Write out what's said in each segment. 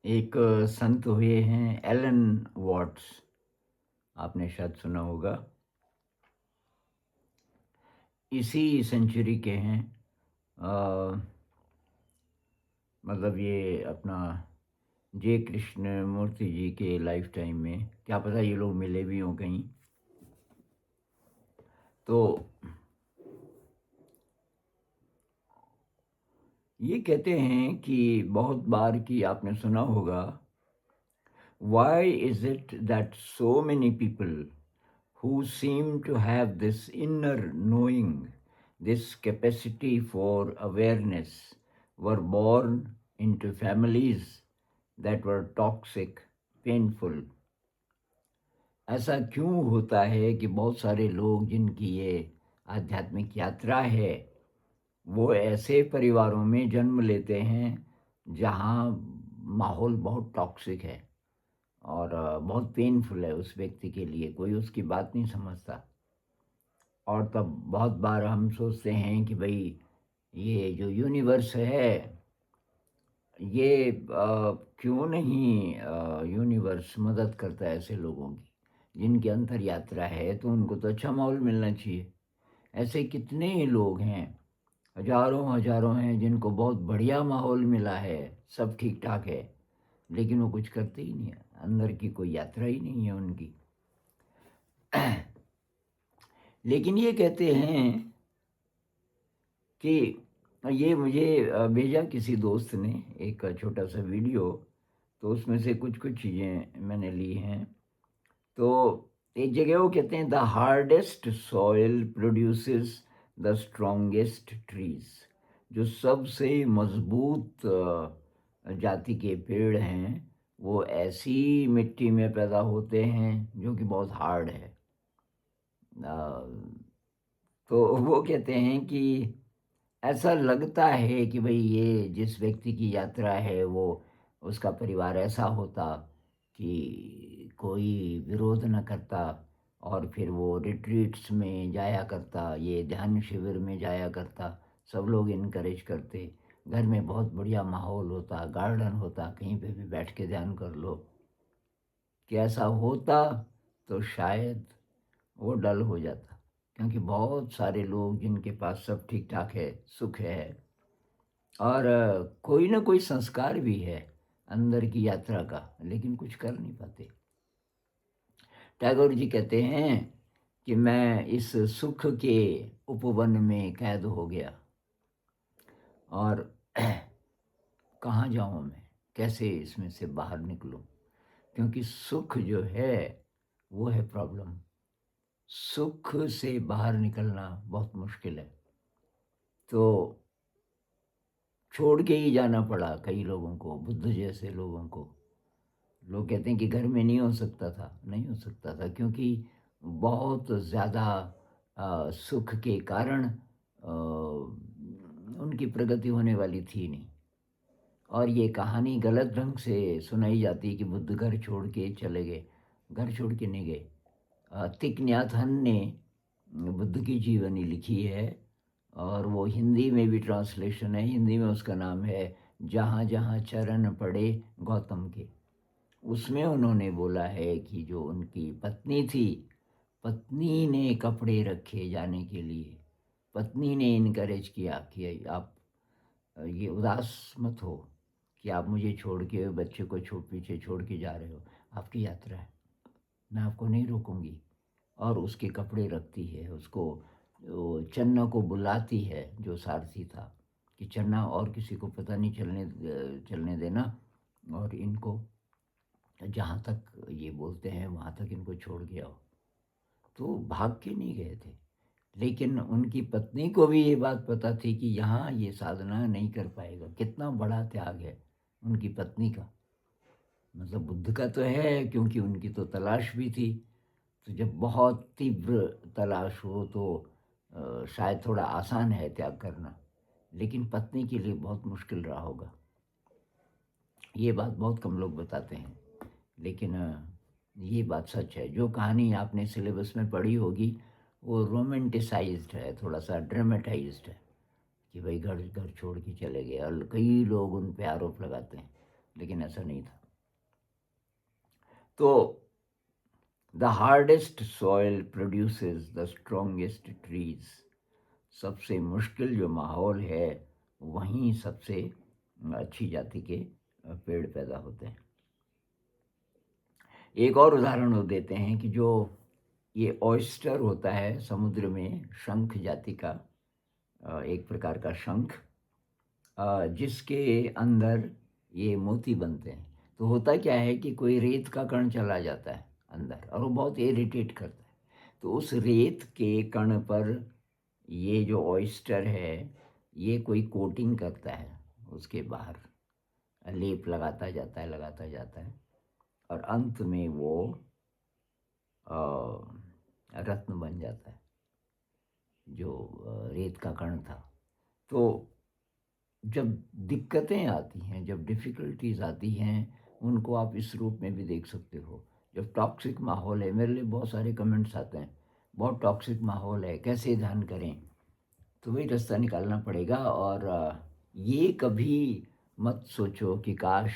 एक संत हुए हैं एलन वॉट्स। आपने शायद सुना होगा। इसी सेंचुरी के हैं। अ, मतलब ये अपना जे कृष्ण मूर्ति जी के लाइफ टाइम में क्या पता ये लोग मिले भी हों कहीं। तो ये कहते हैं कि बहुत बार कि आपने सुना होगा, why is it that so many people who seem to have this inner knowing, this capacity for awareness, were born into families that were toxic, painful. ऐसा क्यों होता है कि बहुत सारे लोग जिनकी ये आध्यात्मिक यात्रा है, वो ऐसे परिवारों में जन्म लेते हैं जहाँ माहौल बहुत टॉक्सिक है और बहुत पेनफुल है उस व्यक्ति के लिए, कोई उसकी बात नहीं समझता। और तब बहुत बार हम सोचते हैं कि भाई ये जो यूनिवर्स है ये क्यों नहीं यूनिवर्स मदद करता है ऐसे लोगों की जिनकी अंतर यात्रा है, तो उनको तो अच्छा माहौल मिलना चाहिए। ऐसे कितने लोग हैं, हजारों हजारों हैं जिनको बहुत बढ़िया माहौल मिला है, सब ठीक ठाक है, लेकिन वो कुछ करते ही नहीं है, अंदर की कोई यात्रा ही नहीं है उनकी। लेकिन ये कहते हैं कि ये मुझे भेजा किसी दोस्त ने एक छोटा सा वीडियो, तो उसमें से कुछ कुछ चीज़ें मैंने ली हैं। तो एक जगह वो कहते हैं the hardest soil produces the strongest trees. जो सबसे मजबूत जाति के पेड़ हैं वो ऐसी मिट्टी में पैदा होते हैं जो कि बहुत हार्ड है। अ, तो वो कहते हैं कि ऐसा लगता है कि भाई ये जिस व्यक्ति की यात्रा है वो उसका परिवार ऐसा होता कि कोई विरोध न करता और फिर वो रिट्रीट्स में जाया करता, ये ध्यान शिविर में जाया करता, सब लोग इनकरेज करते, घर में बहुत बढ़िया माहौल होता, गार्डन होता, कहीं पे भी बैठ के ध्यान कर लो। कि ऐसा होता तो शायद वो डल हो जाता, क्योंकि बहुत सारे लोग जिनके पास सब ठीक ठाक है, सुख है और कोई ना कोई संस्कार भी है अंदर की यात्रा का, लेकिन कुछ कर नहीं पाते। टैगोर जी कहते हैं कि मैं इस सुख के उपवन में कैद हो गया और कहाँ जाऊँ मैं, कैसे इसमें से बाहर निकलूँ, क्योंकि सुख जो है वो है प्रॉब्लम। सुख से बाहर निकलना बहुत मुश्किल है। तो छोड़ के ही जाना पड़ा कई लोगों को, बुद्ध जैसे लोगों को। लोग कहते हैं कि घर में नहीं हो सकता था, नहीं हो सकता था क्योंकि बहुत ज़्यादा सुख के कारण उनकी प्रगति होने वाली थी नहीं। और ये कहानी गलत ढंग से सुनाई जाती है कि बुद्ध घर छोड़ के चले गए। घर छोड़ के नहीं गए। तिक न्यात हन ने बुद्ध की जीवनी लिखी है और वो हिंदी में भी ट्रांसलेशन है। हिंदी में उसका नाम है जहाँ जहाँ चरण पड़े गौतम के। उसमें उन्होंने बोला है कि जो उनकी पत्नी थी, पत्नी ने कपड़े रखे जाने के लिए, पत्नी ने इनकरेज किया कि आप ये उदास मत हो कि आप मुझे छोड़ के बच्चे को पीछे छोड़ के जा रहे हो, आपकी यात्रा है, मैं आपको नहीं रोकूंगी। और उसके कपड़े रखती है, उसको वो चन्ना को बुलाती है जो सारथी था कि चन्ना और किसी को पता नहीं चलने देना, और इनको जहाँ तक ये बोलते हैं वहाँ तक इनको छोड़ के आओ। तो भाग के नहीं गए थे, लेकिन उनकी पत्नी को भी ये बात पता थी कि यहाँ ये साधना नहीं कर पाएगा। कितना बड़ा त्याग है उनकी पत्नी का। मतलब बुद्ध का तो है क्योंकि उनकी तो तलाश भी थी। तो जब बहुत तीव्र तलाश हो तो शायद थोड़ा आसान है त्याग करना, लेकिन पत्नी के लिए बहुत मुश्किल रहा होगा। ये बात बहुत कम लोग बताते हैं, लेकिन ये बात सच है। जो कहानी आपने सिलेबस में पढ़ी होगी वो रोमेंटिसाइज्ड है, थोड़ा सा ड्रामेटाइज्ड है कि भाई घर घर छोड़ के चले गए, और कई लोग उन पे आरोप लगाते हैं। लेकिन ऐसा नहीं था। तो the hardest soil produces the strongest trees. सबसे मुश्किल जो माहौल है वहीं सबसे अच्छी जाति के पेड़ पैदा होते हैं। एक और उदाहरण वो देते हैं कि जो ये ऑयस्टर होता है समुद्र में, शंख जाति का एक प्रकार का शंख, जिसके अंदर ये मोती बनते हैं। तो होता क्या है कि कोई रेत का कण चला जाता है अंदर और वो बहुत इरिटेट करता है। तो उस रेत के कण पर ये जो ऑयस्टर है ये कोई कोटिंग करता है, उसके बाहर लेप लगाता जाता है और अंत में वो रत्न बन जाता है, जो रेत का कण था। तो जब दिक्कतें आती हैं, जब डिफ़िकल्टीज़ आती हैं, उनको आप इस रूप में भी देख सकते हो। जब टॉक्सिक माहौल है, मेरे लिए बहुत सारे कमेंट्स आते हैं, बहुत टॉक्सिक माहौल है, कैसे ध्यान करें? तो वही रास्ता निकालना पड़ेगा। और ये कभी मत सोचो कि काश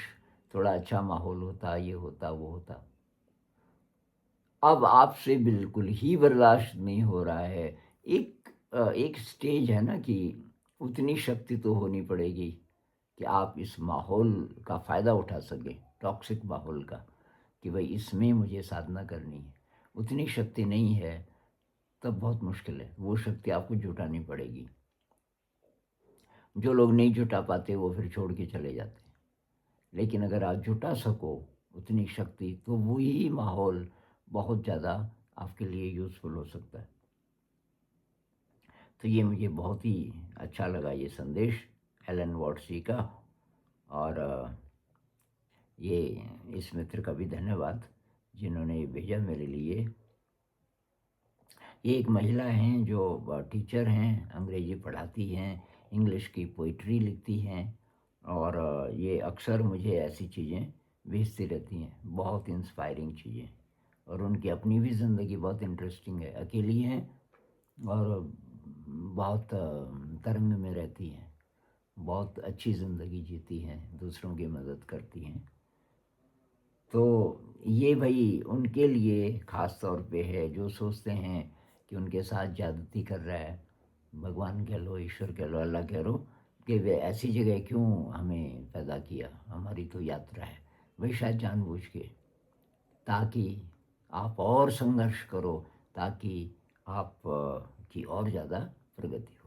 थोड़ा अच्छा माहौल होता, ये होता, वो होता। अब आपसे बिल्कुल ही बर्दाश्त नहीं हो रहा है। एक स्टेज है ना कि उतनी शक्ति तो होनी पड़ेगी कि आप इस माहौल का फ़ायदा उठा सकें, टॉक्सिक माहौल का, कि भाई इसमें मुझे साधना करनी है। उतनी शक्ति नहीं है, तब बहुत मुश्किल है, वो शक्ति आपको जुटानी पड़ेगी। जो लोग नहीं जुटा पाते वो फिर छोड़ के चले जाते हैं। लेकिन अगर आप जुटा सको उतनी शक्ति, तो वही माहौल बहुत ज़्यादा आपके लिए यूज़फुल हो सकता है। तो ये मुझे बहुत ही अच्छा लगा ये संदेश एलन वॉट्स जी का। और ये इस मित्र का भी धन्यवाद जिन्होंने ये भेजा मेरे लिए। ये एक महिला हैं जो टीचर हैं, अंग्रेजी पढ़ाती हैं, इंग्लिश की पोइट्री लिखती हैं और ये अक्सर मुझे ऐसी चीज़ें भेजती रहती हैं, बहुत इंस्पायरिंग चीज़ें। और उनकी अपनी भी ज़िंदगी बहुत इंटरेस्टिंग है, अकेली हैं और बहुत तरंग में रहती हैं, बहुत अच्छी ज़िंदगी जीती हैं, दूसरों की मदद करती हैं। तो ये भाई उनके लिए ख़ास तौर पे है जो सोचते हैं कि उनके साथ ज़्यादती कर रहा है, भगवान कह लो, ईश्वर कह लो, अल्लाह कह लो, कि वे ऐसी जगह क्यों हमें पैदा किया, हमारी तो यात्रा है। वही शायद जानबूझ के, ताकि आप और संघर्ष करो, ताकि आप की और ज़्यादा प्रगति हो।